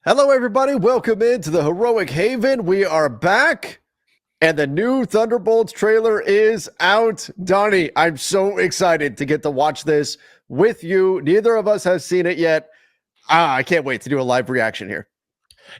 Hello, everybody. Welcome into the Heroic Haven. We are back, and the new Thunderbolts trailer is out. Donnie, I'm so excited to get to watch this with you. Neither of us has seen it yet. I can't wait to do a live reaction here.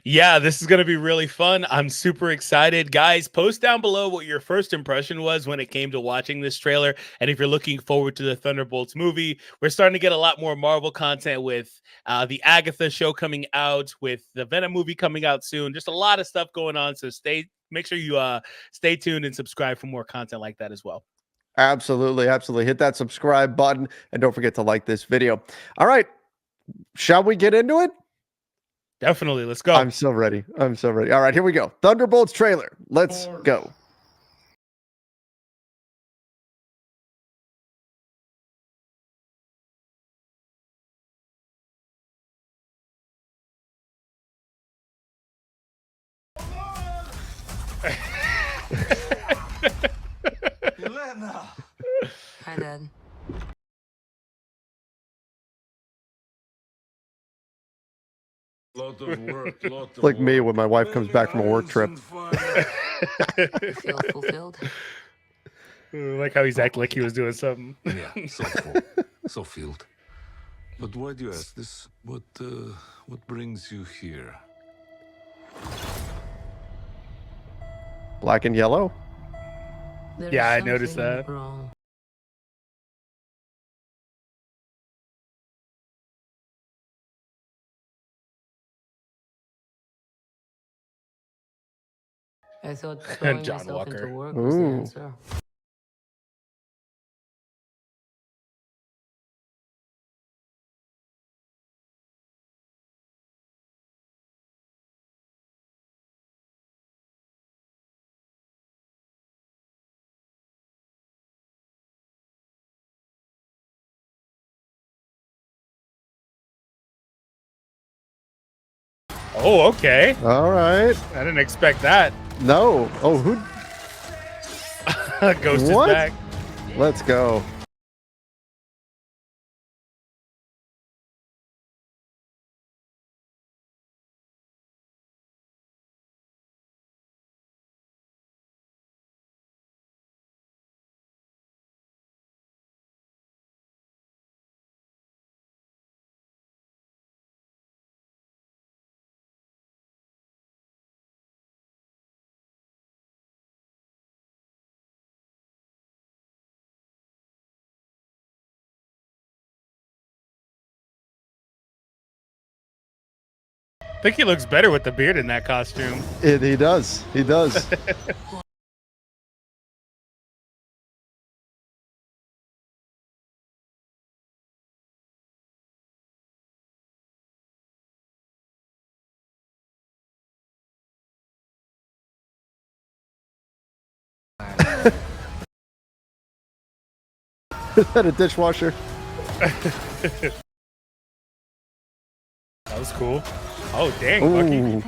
Yeah, this is going to be really fun. I'm super excited. Guys, post down below what your first impression was when it came to watching this trailer. And if you're looking forward to the Thunderbolts movie, we're starting to get a lot more Marvel content with the Agatha show coming out, with the Venom movie coming out soon. Just a lot of stuff going on. So make sure you stay tuned and subscribe for more content like that as well. Absolutely. Absolutely. Hit that subscribe button and don't forget to like this video. All right. Shall we get into it? Definitely. Let's go. I'm so ready. I'm so ready. All right, here we go. Thunderbolts trailer. Let's go. Elena! Hi, Dad. Lot of work, lot of Like me work. when my wife comes back from a work trip. Feel fulfilled? Like how he's acting like he was doing something. Yeah, so full, so filled. But why do you ask this? What brings you here? Black and yellow. There Yeah, is I noticed something that. Wrong. I thought throwing John myself Walker. into work was the Ooh. answer. Oh, okay. All right. I didn't expect that. No. Oh, who? Ghost What? is back. Let's go. I think he looks better with the beard in that costume. He does. He does. Is that a dishwasher? That was cool. Oh, dang, Bucky. Ooh.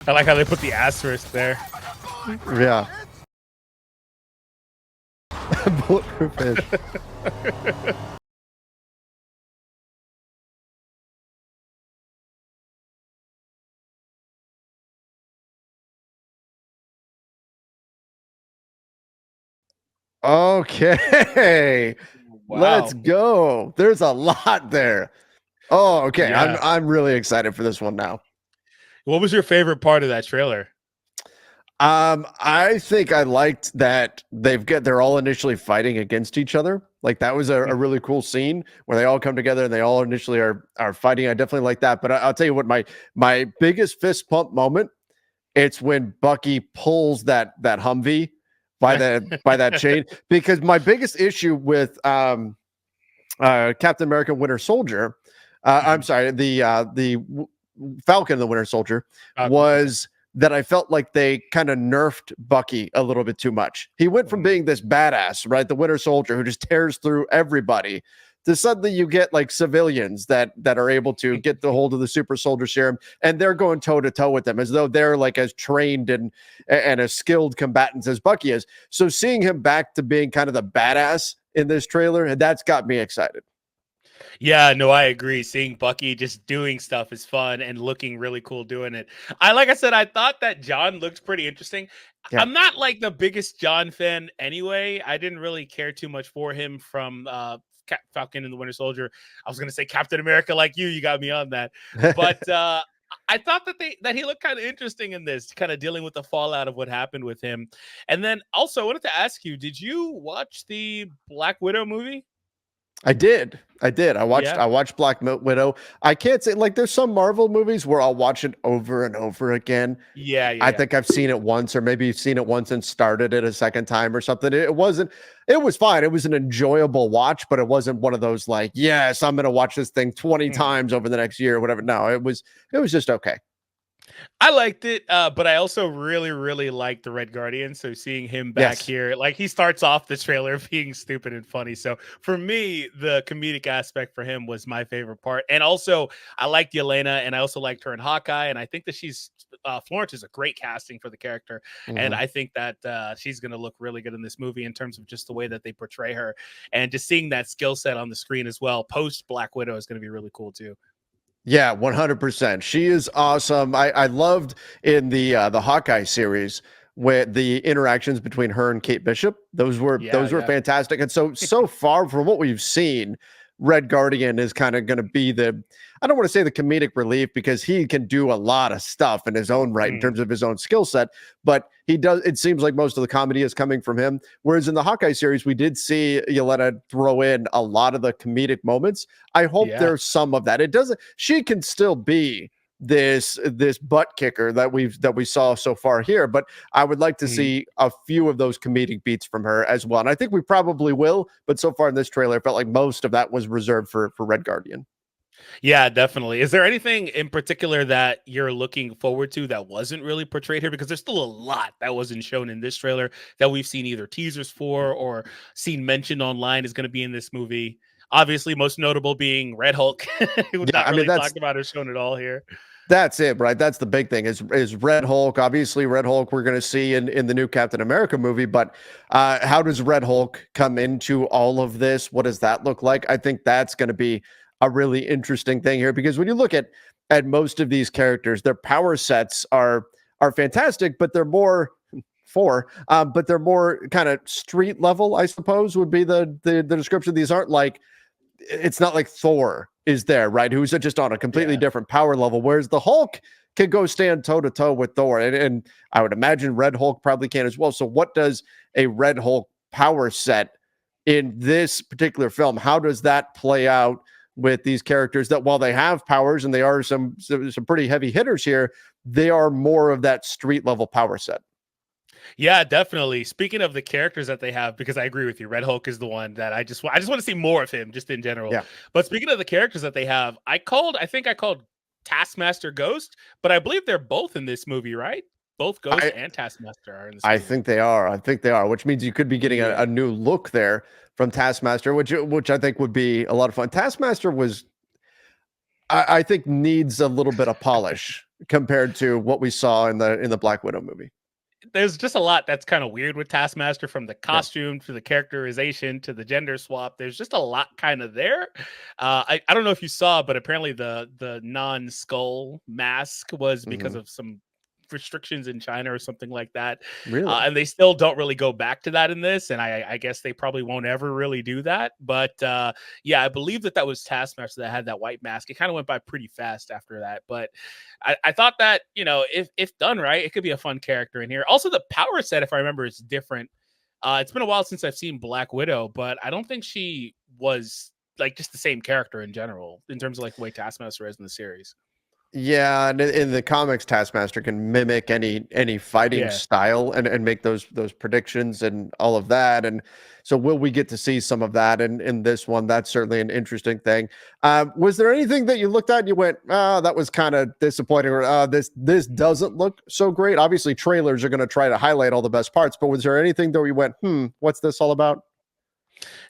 I like how they put the asterisk there. Yeah. Bulletproof fish. Okay. Wow. Let's go. There's a lot there. Oh, okay. Yeah. I'm really excited for this one now. What was your favorite part of that trailer? I think I liked that they're all initially fighting against each other. Like that was a really cool scene where they all come together and they all initially are fighting. I definitely like that. But I'll tell you what, my biggest fist pump moment, it's when Bucky pulls that Humvee by that chain. Because my biggest issue with Captain America Winter Soldier, I'm sorry, the Falcon the Winter Soldier was that I felt like they kind of nerfed Bucky a little bit too much. He went from being this badass, right, the Winter Soldier who just tears through everybody, to suddenly you get like civilians that are able to get the hold of the super soldier serum, and they're going toe to toe with them as though they're like as trained and as skilled combatants as Bucky is. So seeing him back to being kind of the badass in this trailer, that's got me excited. Yeah, no, I agree. Seeing Bucky just doing stuff is fun and looking really cool doing it. Like I said, I thought that John looked pretty interesting. Yeah. I'm not like the biggest John fan anyway. I didn't really care too much for him from Falcon and the Winter Soldier. I was gonna say Captain America, like you got me on that. But I thought that he looked kind of interesting in this, kind of dealing with the fallout of what happened with him. And then also I wanted to ask you, did you watch the Black Widow movie? I did. I Yeah. watched Black Widow. I can't say like there's some Marvel movies where I'll watch it over and over again. I Yeah. think I've seen it once, or maybe you've seen it once and started it a second time or something. It was fine. It was an enjoyable watch, but it wasn't one of those like, yes, I'm gonna watch this thing 20 times over the next year or whatever. No, it was just okay. I liked it, but I also really, really liked the Red Guardian. So seeing him back here, like he starts off the trailer being stupid and funny. So for me, the comedic aspect for him was my favorite part. And also, I liked Yelena, and I also liked her in Hawkeye. And I think that Florence is a great casting for the character. And I think that she's going to look really good in this movie in terms of just the way that they portray her. And just seeing that skill set on the screen as well, post Black Widow, is going to be really cool too. Yeah, 100%. She is awesome. I loved in the Hawkeye series with the interactions between her and Kate Bishop. Those were fantastic. And so far from what we've seen, Red Guardian is kind of going to be I don't want to say the comedic relief, because he can do a lot of stuff in his own right in terms of his own skill set, but it seems like most of the comedy is coming from him. Whereas in the Hawkeye series, we did see Yelena throw in a lot of the comedic moments. I hope there's some of that. She can still be this butt kicker that we saw so far here, but I would like to see a few of those comedic beats from her as well. And I think we probably will, but so far in this trailer, it felt like most of that was reserved for Red Guardian. Yeah, definitely. Is there anything in particular that you're looking forward to that wasn't really portrayed here? Because there's still a lot that wasn't shown in this trailer that we've seen either teasers for or seen mentioned online is going to be in this movie. Obviously, most notable being Red Hulk. Not really talked about or shown at all here. That's it, right? That's the big thing is Red Hulk. Obviously, Red Hulk we're going to see in the new Captain America movie, but how does Red Hulk come into all of this? What does that look like? I think that's going to be a really interesting thing here, because when you look at most of these characters, their power sets are fantastic, but they're more but they're more kind of street level, I suppose would be the description. These aren't like, it's not like Thor is there, right? Who's just on a completely different power level, whereas the Hulk can go stand toe to toe with Thor, and I would imagine Red Hulk probably can as well. So what does a Red Hulk power set in this particular film? How does that play out with these characters that, while they have powers and they are some pretty heavy hitters here, they are more of that street level power set? Yeah, definitely. Speaking of the characters that they have, because I agree with you, Red Hulk is the one that I just want to see more of him, just in general. Yeah. But speaking of the characters that they have, I think I called Taskmaster Ghost, but I believe they're both in this movie, right? Both Ghost and Taskmaster are in this movie. I think they are, which means you could be getting a new look there from Taskmaster, which I think would be a lot of fun. Taskmaster I think needs a little bit of polish compared to what we saw in the Black Widow movie. There's just a lot that's kind of weird with Taskmaster, from the costume to the characterization to the gender swap. There's just a lot kind of there. I don't know if you saw, but apparently the non-skull mask was because of some restrictions in China or something like that. Really? And they still don't really go back to that in this. And I guess they probably won't ever really do that. But yeah, I believe that was Taskmaster that had that white mask. It kind of went by pretty fast after that. But I thought that, if done right, it could be a fun character in here. Also, the power set, if I remember, is different. It's been a while since I've seen Black Widow, but I don't think she was like just the same character in general in terms of like the way Taskmaster is in the series. Yeah, and in the comics, Taskmaster can mimic any fighting style and make those predictions and all of that. And so will we get to see some of that in this one? That's certainly an interesting thing. Was there anything that you looked at and you went, that was kind of disappointing, or this doesn't look so great? Obviously, trailers are going to try to highlight all the best parts, but was there anything that we went, what's this all about?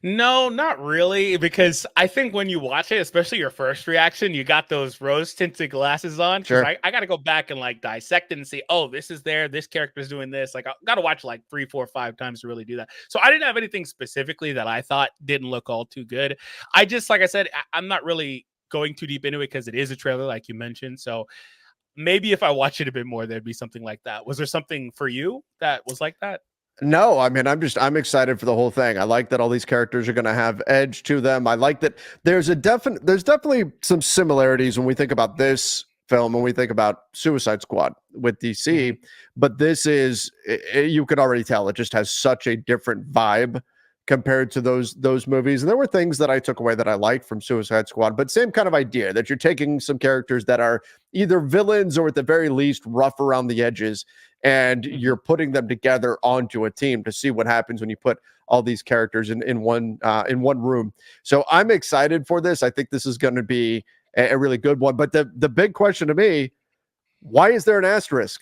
No, not really, because I think when you watch it, especially your first reaction, you got those rose tinted glasses on. Because Sure. I got to go back and like dissect it and see, oh, this is there, this character's doing this. Like I got to watch like 3, 4, 5 times to really do that. So I didn't have anything specifically that I thought didn't look all too good. I just, like I said, I'm not really going too deep into it because it is a trailer, like you mentioned. So maybe if I watch it a bit more, there'd be something like that. Was there something for you that was like that? No, I mean, I'm excited for the whole thing. I like that all these characters are going to have edge to them. I like that there's definitely some similarities when we think about this film, when we think about Suicide Squad with DC, but this is, you could already tell it just has such a different vibe compared to those movies. And there were things that I took away that I liked from Suicide Squad, but same kind of idea that you're taking some characters that are either villains or at the very least rough around the edges, and you're putting them together onto a team to see what happens when you put all these characters in one room. So I'm excited for this. I think this is going to be a really good one. But the big question to me, why is there an asterisk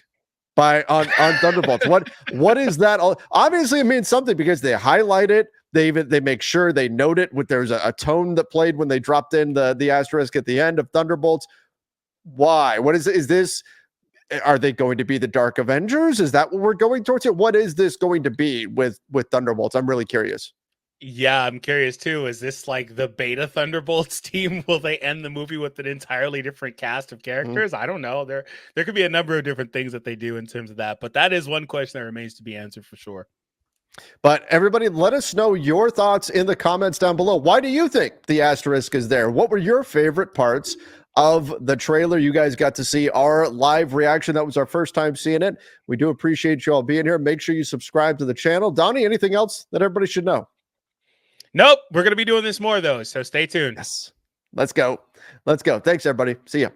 on Thunderbolts? What is that? Obviously, it means something because they highlight it. They make sure they note it. There's a tone that played when they dropped in the asterisk at the end of Thunderbolts. Why? What is this? Are they going to be the Dark Avengers? Is that what we're going towards it? What is this going to be with Thunderbolts? I'm really curious. Yeah, I'm curious too. Is this like the beta Thunderbolts team? Will they end the movie with an entirely different cast of characters? I don't know. There could be a number of different things that they do in terms of that, but that is one question that remains to be answered for sure. But everybody, let us know your thoughts in the comments down below. Why do you think the asterisk is there? What were your favorite parts of the trailer? You guys got to see our live reaction. That was our first time seeing it. We do appreciate you all being here. Make sure you subscribe to the channel. Donnie, anything else that everybody should know? Nope. We're going to be doing this more though, so stay tuned. Yes. Let's go. Thanks, everybody. See ya.